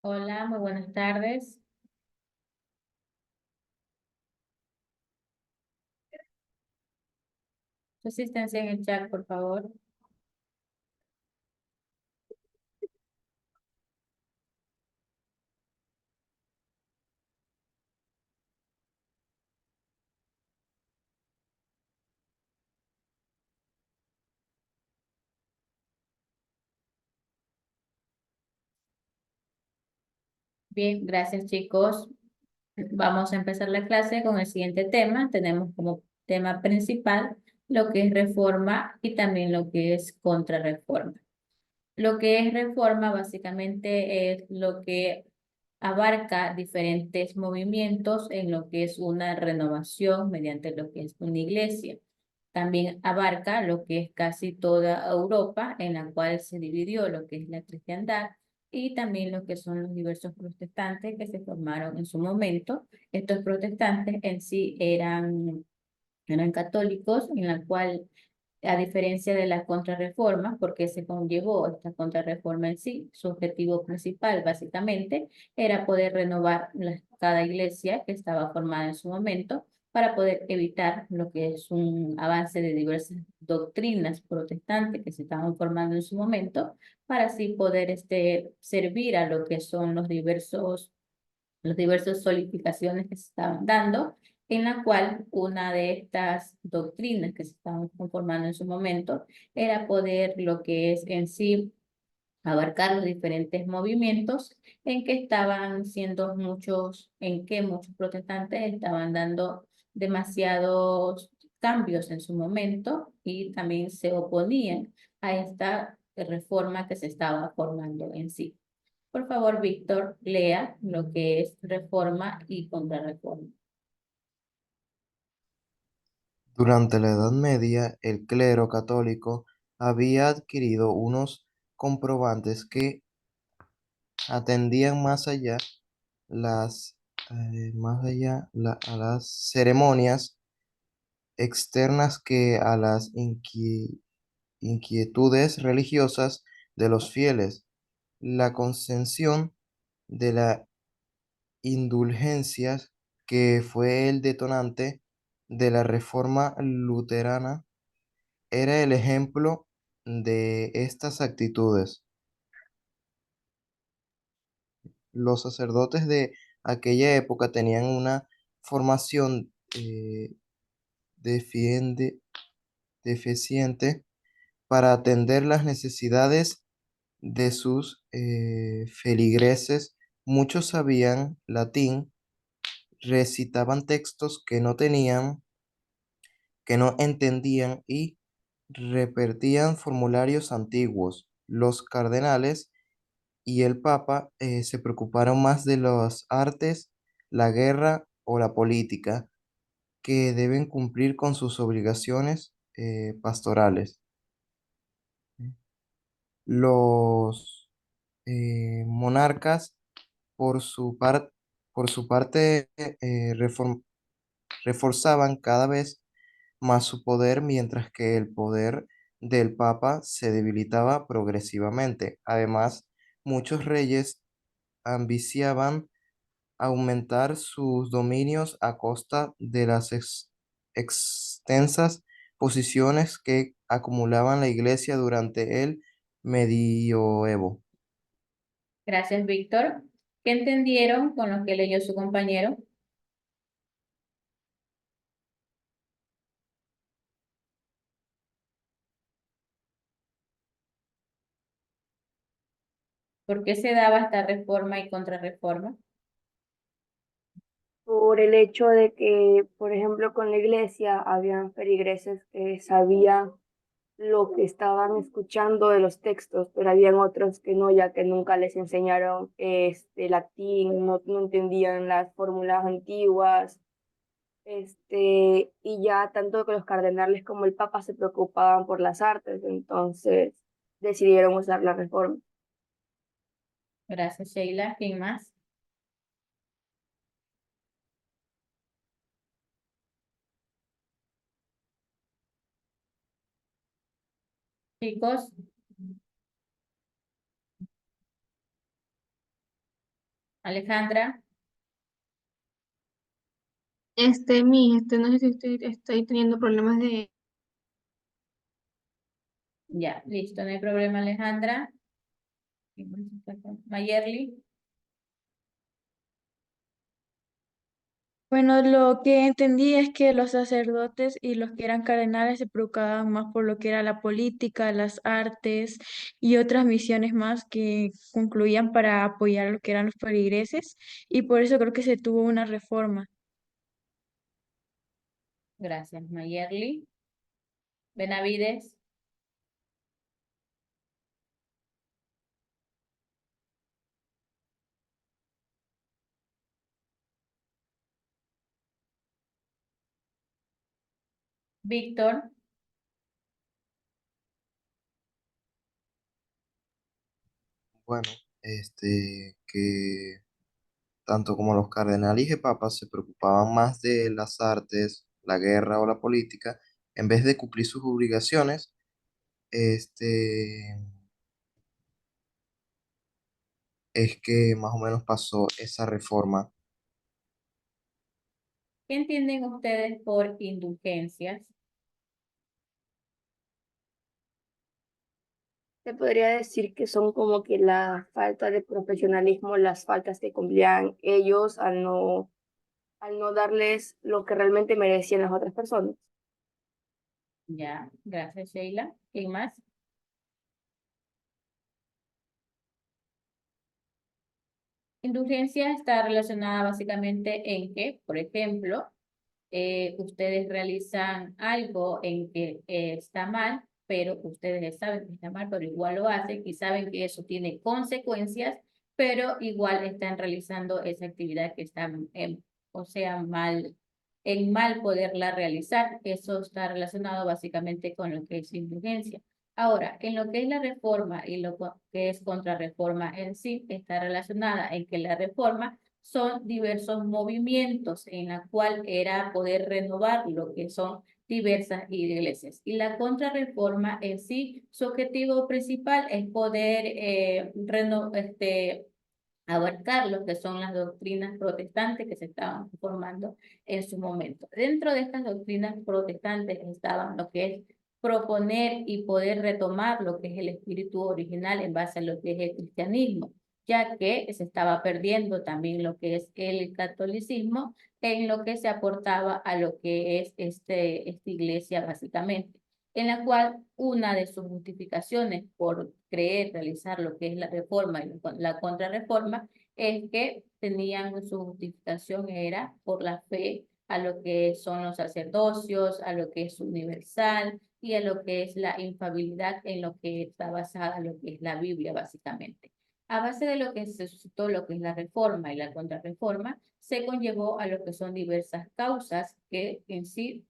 Hola, muy buenas tardes. Su asistencia en el chat, por favor. Bien, gracias chicos. Vamos a empezar la clase con el siguiente tema. Tenemos como tema principal lo que es reforma y también lo que es contrarreforma. Lo que es reforma básicamente es lo que abarca diferentes movimientos en lo que es una renovación mediante lo que es una iglesia. También abarca lo que es casi toda Europa, en la cual se dividió lo que es la cristiandad y también lo que son los diversos protestantes que se formaron en su momento. Estos protestantes en sí eran católicos, en la cual a diferencia de la contrarreforma, porque se conllevó esta contrarreforma en sí, su objetivo principal básicamente era poder renovar cada iglesia que estaba formada en su momento para poder evitar lo que es un avance de diversas doctrinas protestantes que se estaban formando en su momento, para así poder servir a lo que son los diversas solidificaciones que se estaban dando, en la cual una de estas doctrinas que se estaban conformando en su momento era poder lo que es en sí abarcar los diferentes movimientos en que estaban siendo muchos, en que muchos protestantes estaban dando demasiados cambios en su momento y también se oponían a esta reforma que se estaba formando en sí. Por favor, Víctor, lea lo que es reforma y contrarreforma. Durante la Edad Media, el clero católico había adquirido unos comprobantes que atendían las, a las ceremonias externas que a las inquietudes religiosas de los fieles. La concesión de la indulgencia, que fue el detonante de la reforma luterana, era el ejemplo de estas actitudes. Los sacerdotes de aquella época tenían una formación defiende- deficiente para atender las necesidades de sus feligreses. Muchos sabían latín, recitaban textos que no entendían y repetían formularios antiguos. Los cardenales y el Papa se preocuparon más de las artes, la guerra o la política, que deben cumplir con sus obligaciones pastorales. Los monarcas, por por su parte, reforzaban cada vez más su poder, mientras que el poder del Papa se debilitaba progresivamente. Además, muchos reyes ambiciaban aumentar sus dominios a costa de las extensas posiciones que acumulaban la iglesia durante el medioevo. Gracias, Víctor. ¿Qué entendieron con lo que leyó su compañero? ¿Por qué se daba esta reforma y contrarreforma? Por el hecho de que, por ejemplo, con la iglesia habían feligreses que sabían lo que estaban escuchando de los textos, pero habían otros que no, ya que nunca les enseñaron latín, no entendían las fórmulas antiguas, y ya tanto que los cardenales como el papa se preocupaban por las artes, entonces decidieron usar la reforma. Gracias, Sheila. ¿Quién más? Chicos, Alejandra, No sé si estoy teniendo problemas de... ya, listo, no hay problema, Alejandra. Mayerly, Bueno, lo que entendí es que los sacerdotes y los que eran cardenales se preocupaban más por lo que era la política, las artes y otras misiones más que concluían para apoyar a lo que eran los feligreses y por eso creo que se tuvo una reforma. gracias, Mayerly. Benavides, Víctor, Bueno, que tanto como los cardenales y papas se preocupaban más de las artes, la guerra o la política, en vez de cumplir sus obligaciones, este, es que más o menos pasó esa reforma. ¿qué entienden ustedes por indulgencias? Se podría decir que son como que la falta de profesionalismo, las faltas que cumplían ellos al no darles lo que realmente merecían las otras personas. Ya, gracias, Sheila. ¿Quién más? Indulgencia está relacionada básicamente en que, por ejemplo, ustedes realizan algo en que está mal, pero ustedes saben que está mal, pero igual lo hacen y saben que eso tiene consecuencias, pero igual están realizando esa actividad que está, o sea, mal, en mal poderla realizar. Eso está relacionado básicamente con lo que es indulgencia. Ahora, en lo que es la reforma y que es contrarreforma en sí, está relacionada en que la reforma son diversos movimientos en la cual era poder renovar lo que son diversas iglesias. Y la contrarreforma en sí, su objetivo principal es poder abarcar lo que son las doctrinas protestantes que se estaban formando en su momento. Dentro de estas doctrinas protestantes estaban lo que es proponer y poder retomar lo que es el espíritu original en base a lo que es el cristianismo, ya que se estaba perdiendo también lo que es el catolicismo en lo que se aportaba a lo que es esta iglesia básicamente, en la cual una de sus justificaciones por creer realizar lo que es la reforma y la contrarreforma es que tenían su justificación era por la fe a lo que son los sacerdocios, a lo que es universal y a lo que es la infabilidad en lo que está basada lo que es la Biblia básicamente. A base de lo que se suscitó lo que es la reforma y la contrarreforma, se conllevó a lo que son diversas causas que en sí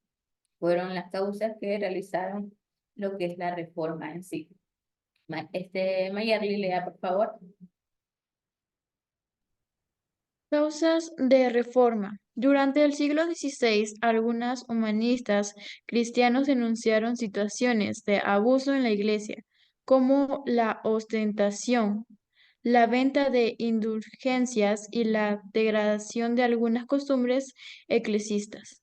fueron las causas que realizaron lo que es la reforma en sí. Mayerly, lea por favor. Causas de reforma. Durante el siglo XVI, algunas humanistas cristianos denunciaron situaciones de abuso en la iglesia, como la ostentación, la venta de indulgencias y la degradación de algunas costumbres eclesiásticas.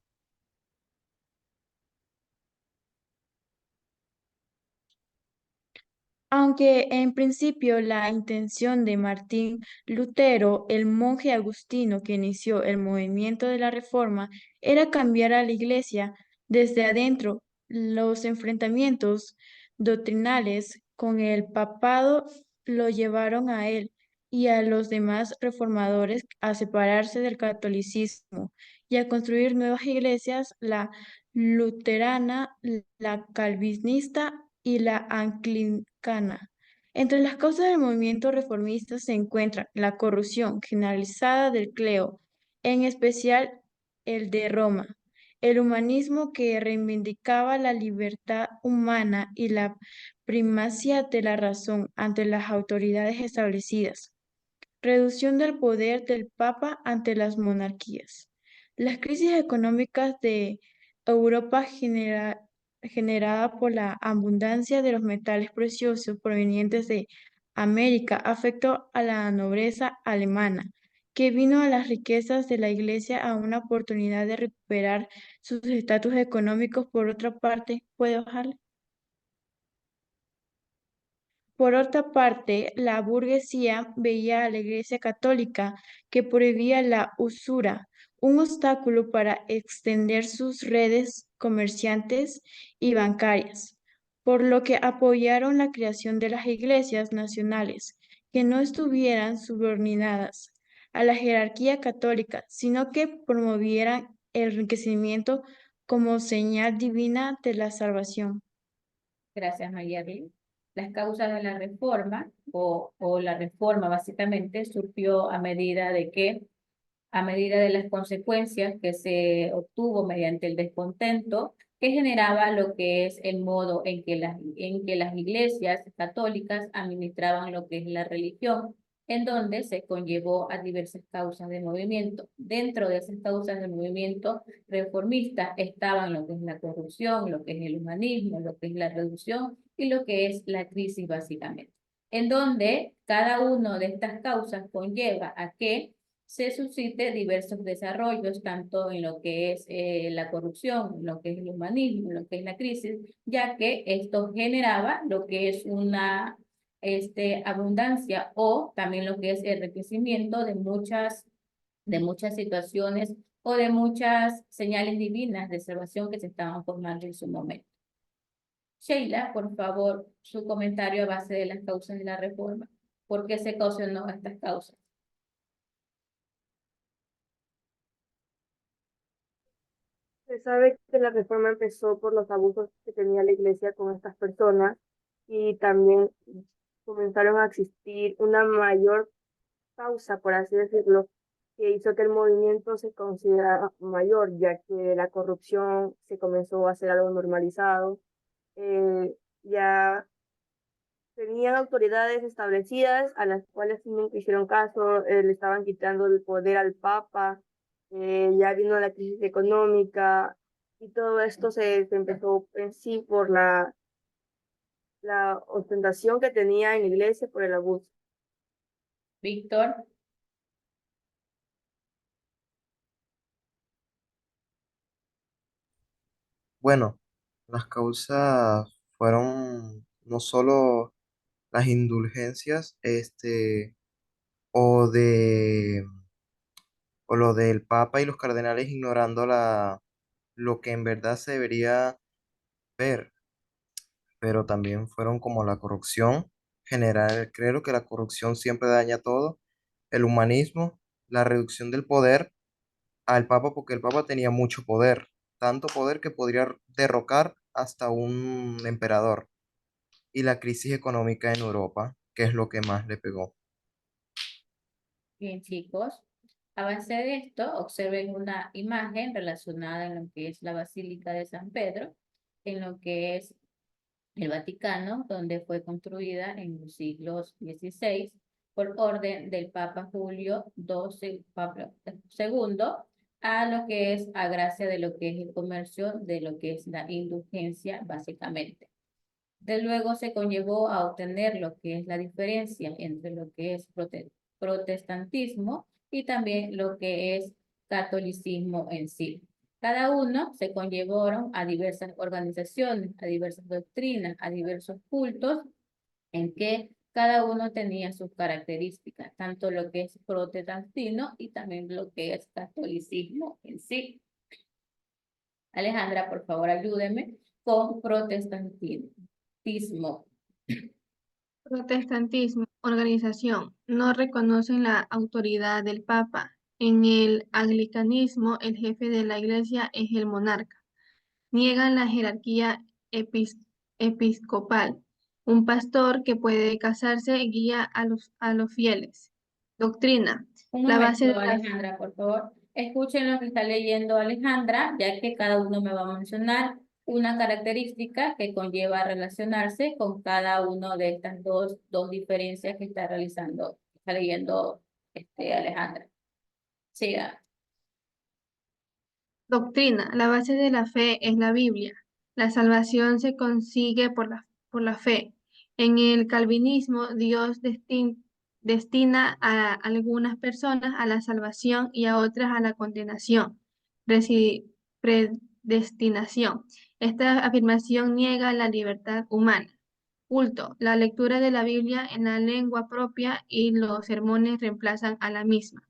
Aunque en principio la intención de Martín Lutero, el monje agustino que inició el movimiento de la Reforma, era cambiar a la Iglesia desde adentro, los enfrentamientos doctrinales con el papado lo llevaron a él y a los demás reformadores a separarse del catolicismo y a construir nuevas iglesias, la luterana, la calvinista y la anglicana. Entre las causas del movimiento reformista se encuentran la corrupción generalizada del clero, en especial el de Roma, el humanismo que reivindicaba la libertad humana y la primacía de la razón ante las autoridades establecidas, reducción del poder del Papa ante las monarquías. Las crisis económicas de Europa generada por la abundancia de los metales preciosos provenientes de América afectó a la nobleza alemana que vino a las riquezas de la Iglesia a una oportunidad de recuperar sus estatus económicos. Por otra parte, ¿puede bajarle? Por otra parte, la burguesía veía a la Iglesia católica, que prohibía la usura, un obstáculo para extender sus redes comerciantes y bancarias, por lo que apoyaron la creación de las iglesias nacionales, que no estuvieran subordinadas a la jerarquía católica, sino que promovieran el enriquecimiento como señal divina de la salvación. Gracias, Mayerly. Las causas de la reforma o la reforma básicamente surgió a medida de las consecuencias que se obtuvo mediante el descontento que generaba lo que es el modo en que las iglesias católicas administraban lo que es la religión, en donde se conllevó a diversas causas de movimiento. Dentro de esas causas de movimiento reformista estaban lo que es la corrupción, lo que es el humanismo, lo que es la reducción y lo que es la crisis básicamente, en donde cada una de estas causas conlleva a que se suscite diversos desarrollos, tanto en lo que es la corrupción, en lo que es el humanismo, en lo que es la crisis, ya que esto generaba lo que es una abundancia o también lo que es el enriquecimiento de muchas situaciones o de muchas señales divinas de salvación que se estaban formando en su momento. Sheila, por favor, su comentario a base de las causas de la reforma. ¿Por qué se ocasionó estas causas? Se sabe que la reforma empezó por los abusos que tenía la iglesia con estas personas y también comenzaron a existir una mayor causa, por así decirlo, que hizo que el movimiento se considerara mayor, ya que la corrupción se comenzó a hacer algo normalizado. Ya tenían autoridades establecidas a las cuales nunca hicieron caso, le estaban quitando el poder al Papa, ya vino la crisis económica y todo esto se empezó en sí por la ostentación que tenía en la iglesia por el abuso. Víctor. Bueno, las causas fueron no solo las indulgencias, o de, o lo del Papa y los cardenales ignorando lo que en verdad se debería ver, pero también fueron como la corrupción general. Creo que la corrupción siempre daña todo, el humanismo, la reducción del poder al Papa, porque el Papa tenía mucho poder, tanto poder que podría derrocar hasta un emperador, y la crisis económica en Europa, que es lo que más le pegó. Bien, chicos. A base de esto, observen una imagen relacionada en lo que es la Basílica de San Pedro, en lo que es el Vaticano, donde fue construida en los siglos XVI por orden del Papa Julio XII, Pablo II, a lo que es a gracia de lo que es el comercio, de lo que es la indulgencia, básicamente. De luego se conllevó a obtener lo que es la diferencia entre lo que es protestantismo y también lo que es catolicismo en sí. Cada uno se conllevaron a diversas organizaciones, a diversas doctrinas, a diversos cultos, en que cada uno tenía sus características, tanto lo que es protestantismo y también lo que es catolicismo en sí. Alejandra, por favor, ayúdeme con protestantismo. Protestantismo, organización, no reconocen la autoridad del Papa. En el anglicanismo, el jefe de la iglesia es el monarca. Niegan la jerarquía episcopal. Un pastor que puede casarse guía a los fieles. Doctrina, Un la base de momento, la Alejandra, por favor. Escuchen lo que está leyendo Alejandra, ya que cada uno me va a mencionar una característica que conlleva a relacionarse con cada uno de estas dos diferencias que está leyendo Alejandra. Siga. doctrina, la base de la fe es la Biblia. La salvación se consigue por la fe. En el calvinismo, destina a algunas personas a la salvación y a otras a la condenación. Predestinación. Esta afirmación niega la libertad humana. Culto. La lectura de la Biblia en la lengua propia y los sermones reemplazan a la misma.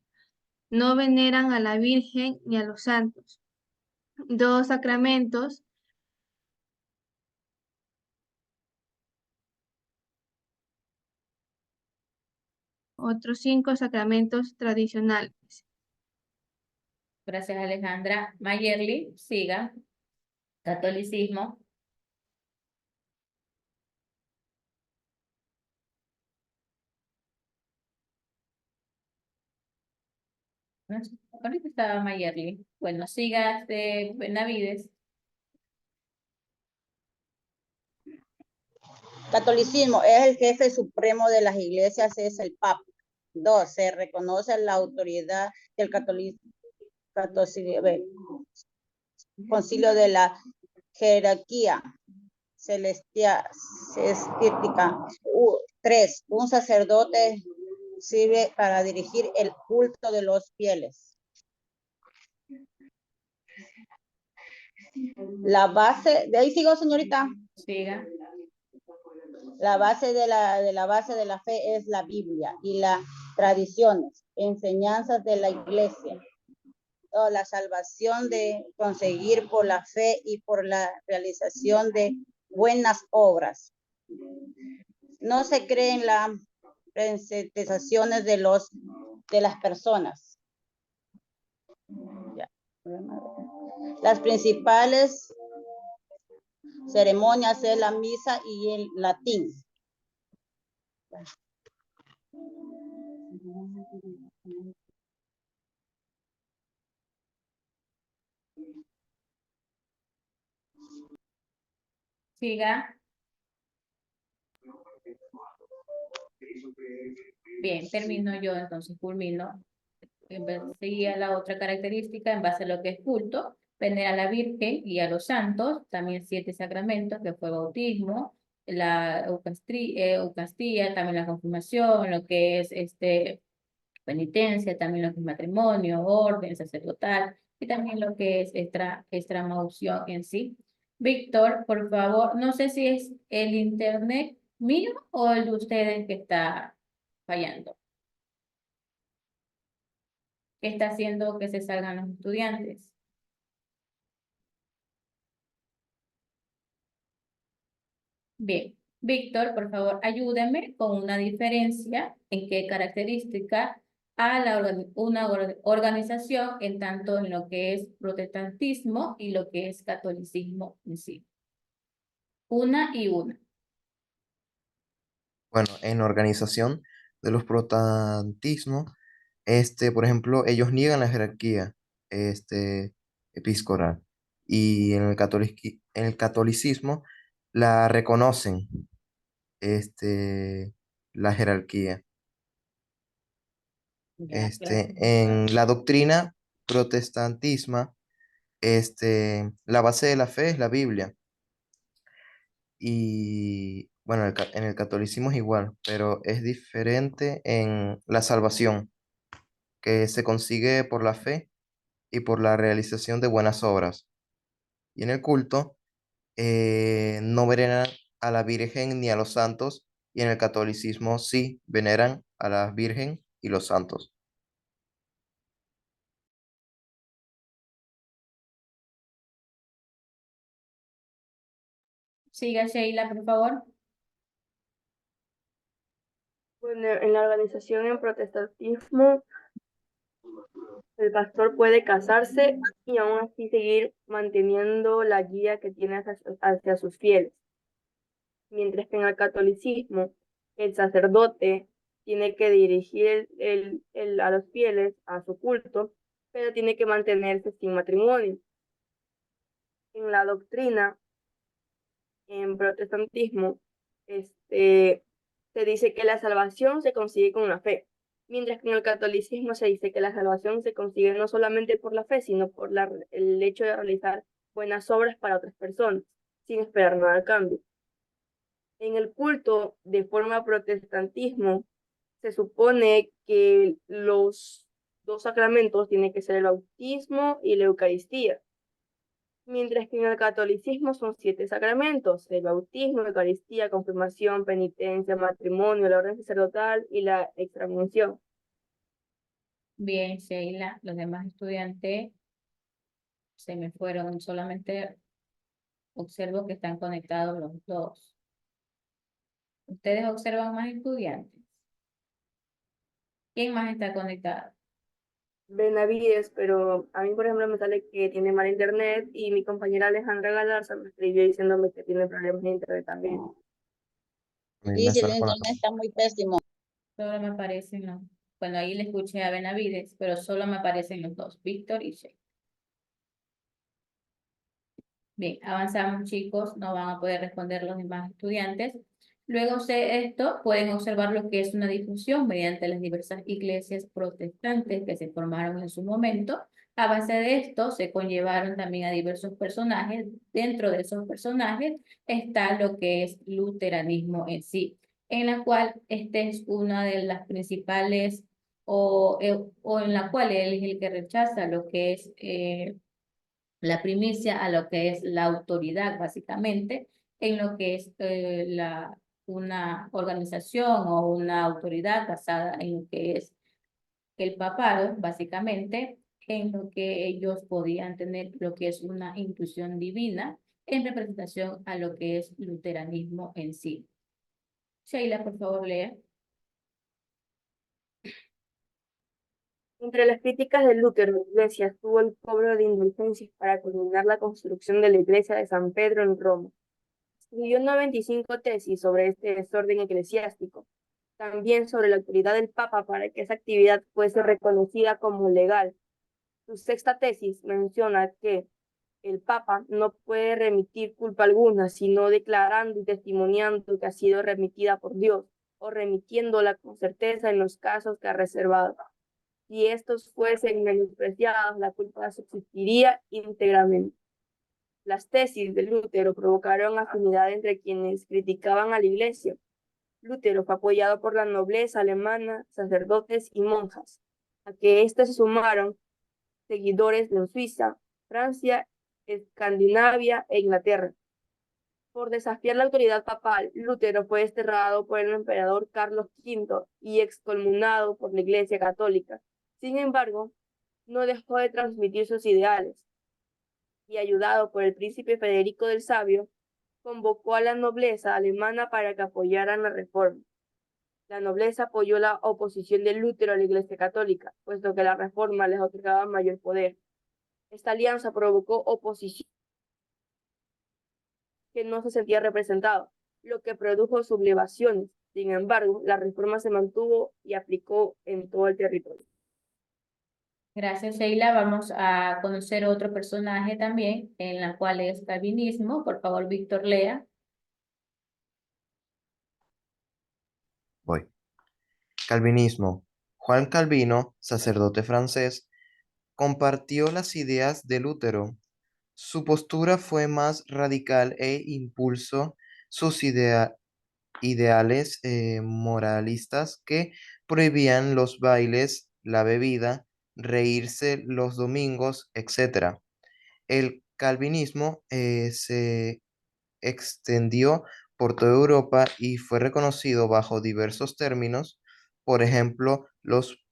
No veneran a la Virgen ni a los santos. Dos sacramentos. Otros 5 sacramentos tradicionales. Gracias, Alejandra. Mayerly, siga. Catolicismo. ¿Con esto estaba Mayerly? Bueno, siga Benavides. Catolicismo es el jefe supremo de las iglesias, es el Papa. 2. Se reconoce la autoridad del concilio de la jerarquía celestítica. 3. Un sacerdote sirve para dirigir el culto de los fieles. La base, de ahí sigo, señorita. Siga. La base de la fe es la Biblia y las tradiciones, enseñanzas de la iglesia. La salvación de conseguir por la fe y por la realización de buenas obras. No se cree en las presentaciones de las personas. Las principales ceremonias es la misa y el latín. Siga. Bien, termino yo entonces, culmino. Seguía la otra característica en base a lo que es culto, venera a la Virgen y a los santos, también 7 sacramentos, que fue bautismo, la Eucaristía, también la confirmación, lo que es penitencia, también lo que es matrimonio, orden sacerdotal, y también lo que es extramaunción en sí. Víctor, por favor, no sé si es el internet mío o el de ustedes que está fallando. ¿Qué está haciendo que se salgan los estudiantes? Bien, Víctor, por favor, ayúdeme con una diferencia en qué característica a una organización en tanto en lo que es protestantismo y lo que es catolicismo en sí. Una y una. Bueno, en organización de los protestantismos, por ejemplo, ellos niegan la jerarquía, episcopal, y en en el catolicismo la reconocen, la jerarquía. Ya, En la doctrina protestantismo, la base de la fe es la Biblia. Y bueno, en el catolicismo es igual, pero es diferente en la salvación, que se consigue por la fe y por la realización de buenas obras. Y en el culto, no veneran a la Virgen ni a los santos, y en el catolicismo sí veneran a la Virgen y los santos. Siga, Sheila, por favor. Bueno, en la organización en protestantismo, el pastor puede casarse y aún así seguir manteniendo la guía que tiene hacia sus fieles. Mientras que en el catolicismo, el sacerdote tiene que dirigir a los fieles a su culto, pero tiene que mantenerse sin matrimonio. En la doctrina, en protestantismo, se dice que la salvación se consigue con la fe, mientras que en el catolicismo se dice que la salvación se consigue no solamente por la fe, sino por el hecho de realizar buenas obras para otras personas, sin esperar nada a cambio. En el culto de forma protestantismo, se supone que los dos sacramentos tienen que ser el bautismo y la Eucaristía, mientras que en el catolicismo son 7 sacramentos: el bautismo, la Eucaristía, confirmación, penitencia, matrimonio, la orden sacerdotal y la extramunción. Bien, Sheila, los demás estudiantes se me fueron, solamente observo que están conectados los dos. ¿Ustedes observan más estudiantes? ¿Quién más está conectado? Benavides, pero a mí, por ejemplo, me sale que tiene mal internet y mi compañera Alejandra Galarza me escribió diciéndome que tiene problemas de internet también. A mí Y me si el sale con la internet está muy pésimo. Solo me aparecen los. Bueno, ahí le escuché a Benavides, pero solo me aparecen los dos, Víctor y Sheila. Bien, avanzamos, chicos, no van a poder responder los demás estudiantes. Luego de esto, pueden observar lo que es una difusión mediante las diversas iglesias protestantes que se formaron en su momento. A base de esto, se conllevaron también a diversos personajes. Dentro de esos personajes está lo que es luteranismo en sí, en la cual esta es una de las principales, o en la cual él es el que rechaza lo que es la primicia a lo que es la autoridad, básicamente, en lo que es una organización o una autoridad basada en lo que es el papado, básicamente, en lo que ellos podían tener lo que es una intuición divina en representación a lo que es luteranismo en sí. Sheila, por favor, lea. Entre las críticas de Lutero, la iglesia estuvo el cobro de indulgencias para culminar la construcción de la iglesia de San Pedro en Roma. Escribió 95 tesis sobre este desorden eclesiástico, también sobre la autoridad del Papa para que esa actividad fuese reconocida como legal. Su sexta tesis menciona que el Papa no puede remitir culpa alguna, sino declarando y testimoniando que ha sido remitida por Dios, o remitiéndola con certeza en los casos que ha reservado. Si estos fuesen menospreciados, la culpa subsistiría íntegramente. Las tesis de Lutero provocaron afinidad entre quienes criticaban a la Iglesia. Lutero fue apoyado por la nobleza alemana, sacerdotes y monjas, a que éstas se sumaron seguidores de Suiza, Francia, Escandinavia e Inglaterra. Por desafiar la autoridad papal, Lutero fue desterrado por el emperador Carlos V y excomulgado por la Iglesia Católica. Sin embargo, no dejó de transmitir sus ideales y, ayudado por el príncipe Federico del Sabio, convocó a la nobleza alemana para que apoyaran la reforma. La nobleza apoyó la oposición de Lutero a la Iglesia Católica, puesto que la reforma les otorgaba mayor poder. Esta alianza provocó oposición que no se sentía representado, lo que produjo sublevaciones. Sin embargo, la reforma se mantuvo y aplicó en todo el territorio. Gracias, Sheila. Vamos a conocer otro personaje también, en la cual es calvinismo. Por favor, Víctor, lea. Voy. Calvinismo. Juan Calvino, sacerdote francés, compartió las ideas de Lutero. Su postura fue más radical e impulsó sus ideales moralistas que prohibían los bailes, la bebida, reírse los domingos, etc. El calvinismo se extendió por toda Europa y fue reconocido bajo diversos términos, por ejemplo, los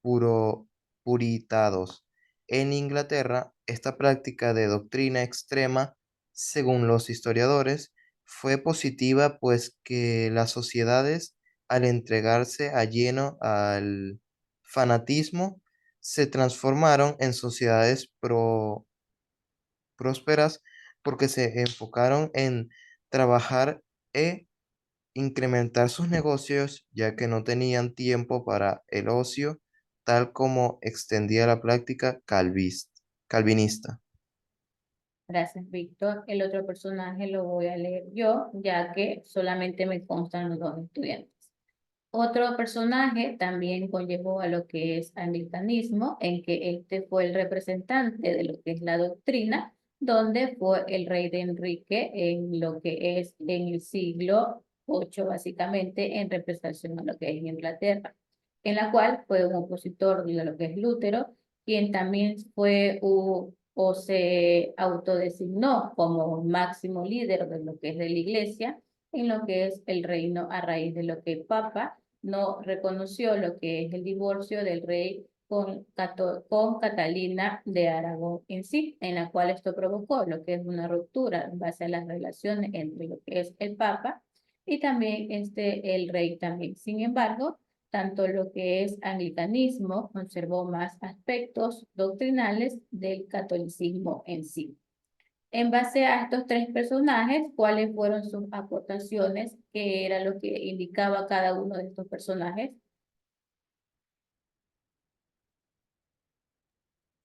puritados. En Inglaterra, esta práctica de doctrina extrema, según los historiadores, fue positiva, pues que las sociedades, al entregarse a lleno al fanatismo, se transformaron en sociedades prósperas porque se enfocaron en trabajar e incrementar sus negocios, ya que no tenían tiempo para el ocio, tal como extendía la práctica calvinista. Gracias, Víctor. El otro personaje lo voy a leer yo, ya que solamente me constan los dos estudiantes. Otro personaje también conllevó a lo que es anglicanismo, en que este fue el representante de lo que es la doctrina, donde fue el rey de Enrique en lo que es en el siglo VIII, básicamente, en representación a lo que es Inglaterra. en la cual fue un opositor de lo que es Lutero, quien también fue o se autodesignó como máximo líder de lo que es de la iglesia, en lo que es el reino a raíz de lo que el Papa no reconoció lo que es el divorcio del rey con Catalina de Aragón en sí, en la cual esto provocó lo que es una ruptura en base a las relaciones entre lo que es el Papa y también el rey también. Sin embargo, tanto lo que es anglicanismo conservó más aspectos doctrinales del catolicismo en sí. En base a estos tres personajes, ¿cuáles fueron sus aportaciones? ¿Qué era lo que indicaba cada uno de estos personajes?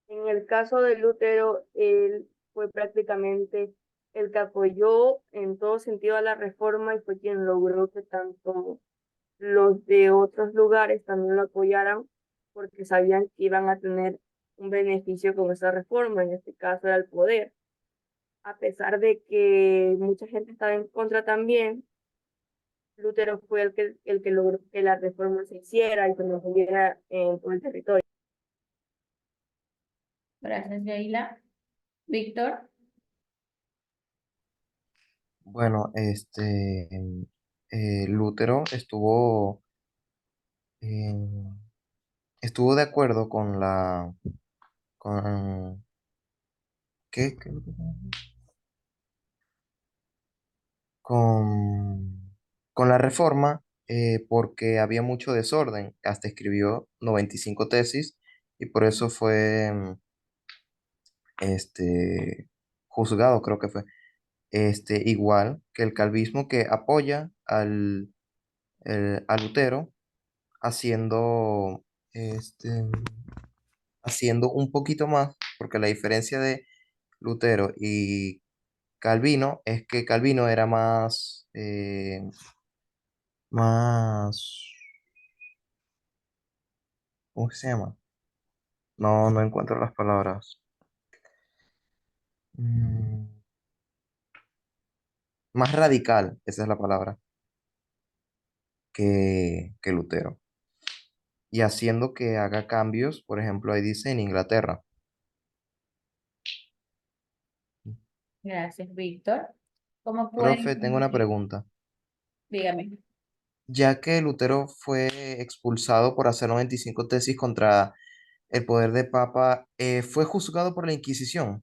En el caso de Lutero, él fue prácticamente el que apoyó en todo sentido a la reforma y fue quien logró que tanto los de otros lugares también lo apoyaran porque sabían que iban a tener un beneficio con esa reforma, en este caso era el poder. A pesar de que mucha gente estaba en contra también, Lutero fue el que logró que la reforma se hiciera y se mantuviera en todo el territorio. Gracias, Yaila. Víctor. Bueno, Lutero estuvo de acuerdo con con, ¿qué? Con la reforma, porque había mucho desorden. Hasta escribió 95 tesis y por eso fue, juzgado, creo que fue. Igual que el calvismo que apoya a Lutero haciendo, este, haciendo un poquito más, porque la diferencia de Lutero y Calvino es que Calvino era más, ¿cómo que se llama? No encuentro las palabras. Mm, Más radical, esa es la palabra, que Lutero. Y haciendo que haga cambios, por ejemplo, ahí dice en Inglaterra. Gracias, Víctor. ¿Cómo Profe, pueden tengo una pregunta. Dígame. Ya que Lutero fue expulsado por hacer 95 tesis contra el poder de Papa, ¿fue juzgado por la Inquisición?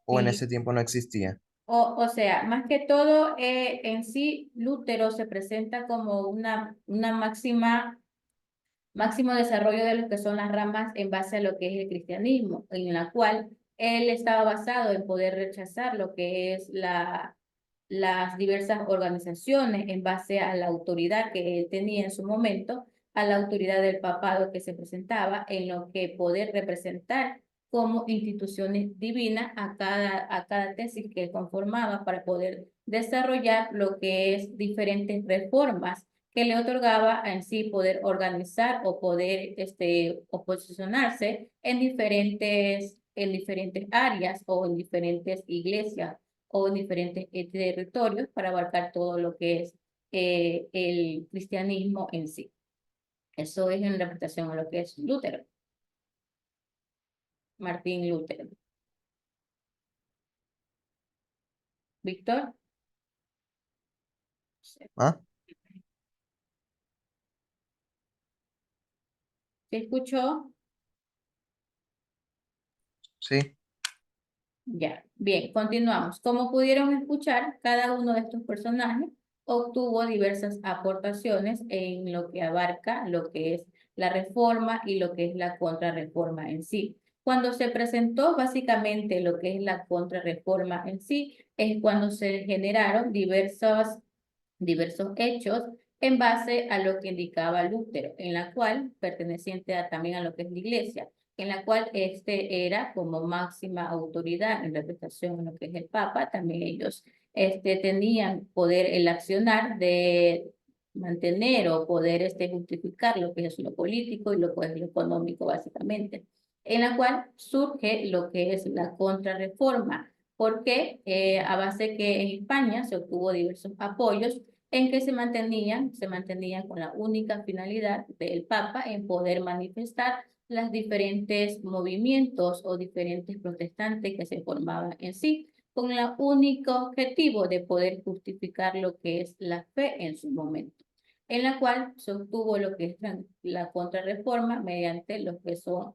¿O en Sí. ese tiempo no existía? O sea, más que todo, en sí, Lutero se presenta como una máximo desarrollo de lo que son las ramas en base a lo que es el cristianismo, en la cual él estaba basado en poder rechazar lo que es las diversas organizaciones en base a la autoridad que él tenía en su momento, a la autoridad del papado que se presentaba, en lo que poder representar como instituciones divinas a cada tesis que él conformaba para poder desarrollar lo que es diferentes reformas que le otorgaba en sí poder organizar o poder o posicionarse en diferentes áreas o en diferentes iglesias o en diferentes territorios para abarcar todo lo que es el cristianismo en sí. Eso es en interpretación a lo que es Lutero, Martín Lutero. Víctor. ¿Ah? ¿Se escuchó? Sí. Ya, bien, continuamos. Como pudieron escuchar, cada uno de estos personajes obtuvo diversas aportaciones en lo que abarca lo que es la reforma y lo que es la contrarreforma en sí. Cuando se presentó básicamente lo que es la contrarreforma en sí, es cuando se generaron diversos hechos en base a lo que indicaba Lutero, en la cual, perteneciente también a lo que es la iglesia, en la cual este era como máxima autoridad en representación a lo que es el Papa, también ellos tenían poder el accionar de mantener o poder justificar lo que es lo político y lo que es lo económico básicamente, en la cual surge lo que es la contrarreforma, porque a base que en España se obtuvo diversos apoyos en que se mantenían con la única finalidad del Papa en poder manifestar los diferentes movimientos o diferentes protestantes que se formaban en sí, con el único objetivo de poder justificar lo que es la fe en su momento, en la cual se obtuvo lo que es la contrarreforma mediante lo que son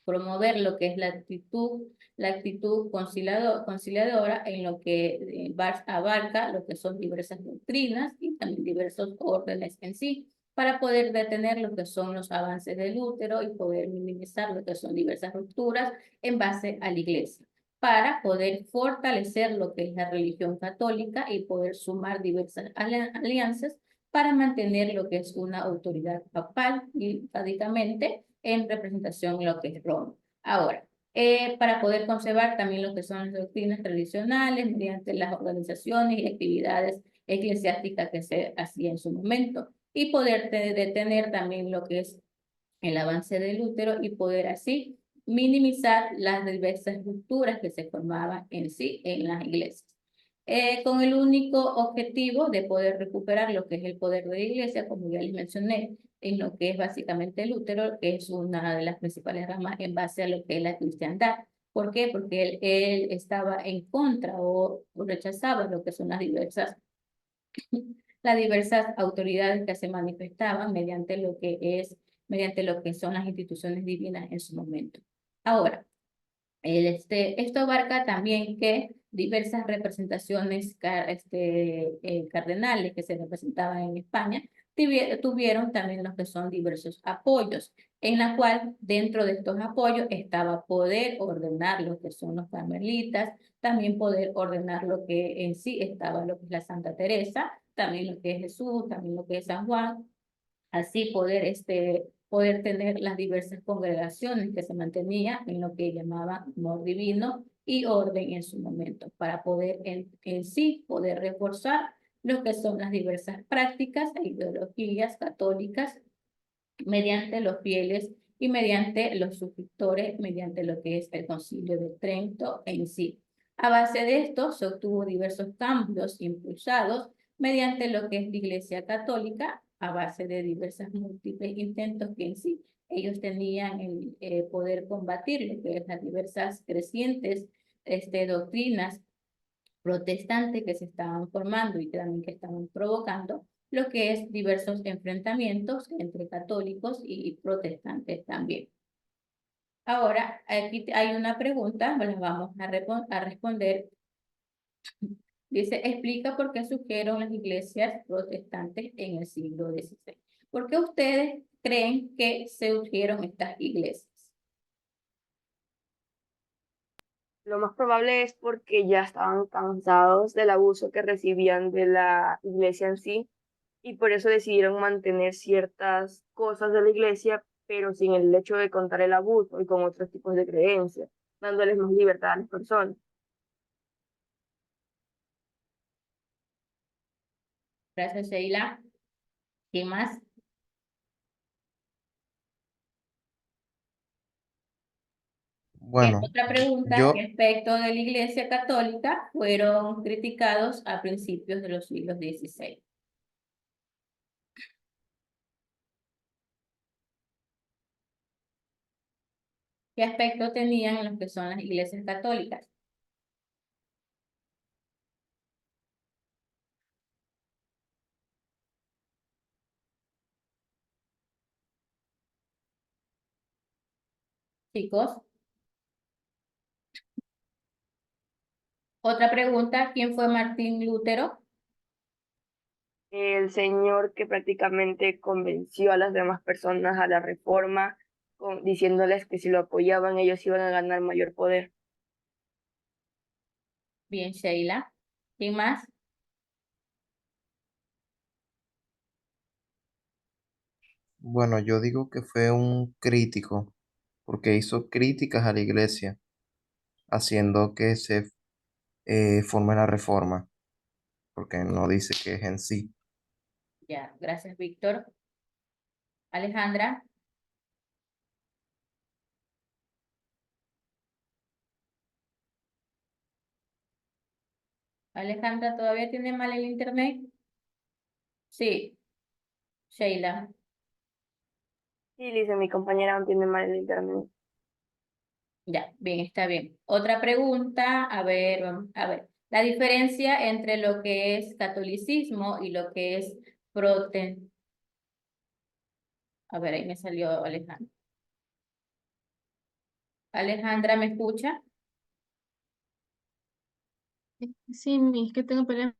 promover lo que es la actitud conciliadora en lo que abarca lo que son diversas doctrinas y también diversos órdenes en sí, para poder detener lo que son los avances del útero y poder minimizar lo que son diversas rupturas en base a la iglesia, para poder fortalecer lo que es la religión católica y poder sumar diversas alianzas para mantener lo que es una autoridad papal y básicamente en representación en lo que es Roma. Ahora, para poder conservar también lo que son las doctrinas tradicionales mediante las organizaciones y actividades eclesiásticas que se hacían en su momento y poder detener también lo que es el avance del útero y poder así minimizar las diversas rupturas que se formaban en sí en las iglesias. Con el único objetivo de poder recuperar lo que es el poder de la iglesia, como ya les mencioné, en lo que es básicamente el útero, que es una de las principales ramas en base a lo que es la cristiandad. ¿Por qué? Porque él estaba en contra o rechazaba lo que son las diversas autoridades que se manifestaban mediante lo que son las instituciones divinas en su momento. Ahora, esto abarca también que diversas representaciones cardenales que se representaban en España tuvieron también los que son diversos apoyos, en la cual dentro de estos apoyos estaba poder ordenar lo que son los carmelitas, también poder ordenar lo que en sí estaba lo que es la Santa Teresa, también lo que es Jesús, también lo que es San Juan, así poder tener las diversas congregaciones que se mantenían en lo que llamaban amor divino y orden en su momento, para poder en sí poder reforzar lo que son las diversas prácticas e ideologías católicas mediante los fieles y mediante los suscriptores, mediante lo que es el Concilio de Trento en sí. A base de esto se obtuvo diversos cambios impulsados mediante lo que es la Iglesia Católica, a base de diversos múltiples intentos que en sí ellos tenían el poder combatir lo que es las diversas crecientes doctrinas protestantes que se estaban formando y también que estaban provocando lo que es diversos enfrentamientos entre católicos y protestantes también. Ahora, aquí hay una pregunta, la vamos a responder. Dice, explica por qué surgieron las iglesias protestantes en el siglo XVI. ¿Por qué ustedes creen que se surgieron estas iglesias? Lo más probable es porque ya estaban cansados del abuso que recibían de la iglesia en sí y por eso decidieron mantener ciertas cosas de la iglesia, pero sin el hecho de contar el abuso y con otros tipos de creencias, dándoles más libertad a las personas. Gracias, Sheila. ¿Qué más? Bien, Bueno, otra pregunta, ¿qué yo, aspectos de la Iglesia Católica fueron criticados a principios de los siglos XVI? ¿Qué aspectos tenían en lo que son las iglesias católicas? Chicos, otra pregunta, ¿quién fue Martín Lutero? El señor que prácticamente convenció a las demás personas a la reforma, diciéndoles que si lo apoyaban ellos iban a ganar mayor poder. Bien, Sheila. ¿Quién más? bueno, yo digo que fue un crítico, porque hizo críticas a la iglesia, haciendo que se forme la reforma, porque no dice que es en sí. Ya, gracias, Víctor. Alejandra. Alejandra, ¿todavía tiene mal el internet? Sí, Sheila. Sí, dice mi compañera, no tiene mal el internet. Ya, bien, está bien. Otra pregunta, a ver, a ver. La diferencia entre lo que es catolicismo y lo que es protestantismo. A ver, ahí me salió Alejandra. Alejandra, ¿me escucha? Sí, es que tengo problemas